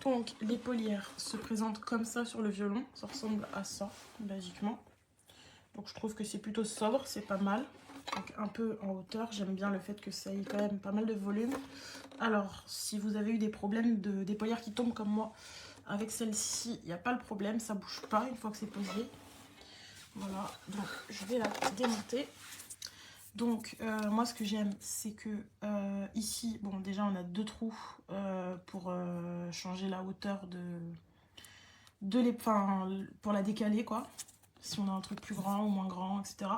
Donc l'épaulière se présente comme ça sur le violon, ça ressemble à ça, basiquement. Donc je trouve que c'est plutôt sobre, c'est pas mal. Donc un peu en hauteur, j'aime bien le fait que ça ait quand même pas mal de volume. Alors, si vous avez eu des problèmes d'épaulière qui tombent comme moi, avec celle-ci, il n'y a pas le problème, ça bouge pas une fois que c'est posé. Voilà, donc je vais la démonter. Donc moi ce que j'aime c'est que ici, bon déjà on a deux trous pour changer la hauteur enfin, pour la décaler quoi, si on a un truc plus grand ou moins grand, etc.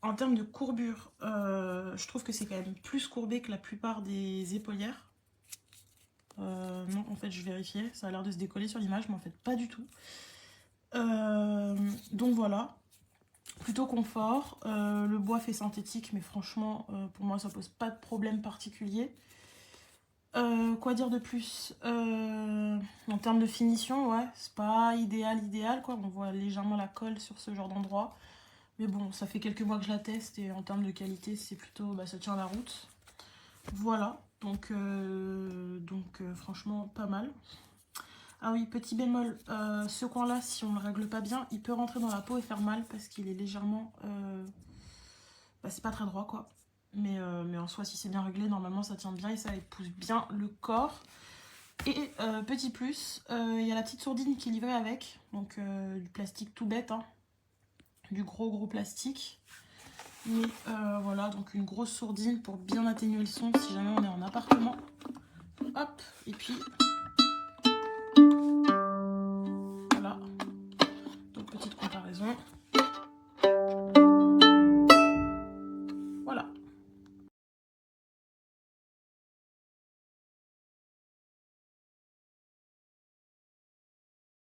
En termes de courbure, je trouve que c'est quand même plus courbé que la plupart des épaulières. Non, en fait, je vérifiais, ça a l'air de se décoller sur l'image, mais en fait, pas du tout. Donc voilà, plutôt confort. Le bois fait synthétique, mais franchement, pour moi, ça pose pas de problème particulier. Quoi dire de plus en termes de finition, ouais, c'est pas idéal quoi. On voit légèrement la colle sur ce genre d'endroit. Mais bon, ça fait quelques mois que je la teste et en termes de qualité, c'est plutôt, bah, ça tient la route. Voilà, donc franchement, pas mal. Ah oui, petit bémol, ce coin-là, si on ne le règle pas bien, il peut rentrer dans la peau et faire mal parce qu'il est légèrement... bah, c'est pas très droit, quoi. Mais en soi, si c'est bien réglé, normalement, ça tient bien et ça épouse bien le corps. Et petit plus, il y a la petite sourdine qui est livrée avec, donc du plastique tout bête, hein. Du gros plastique. Mais voilà, donc une grosse sourdine pour bien atténuer le son si jamais on est en appartement. Hop, et puis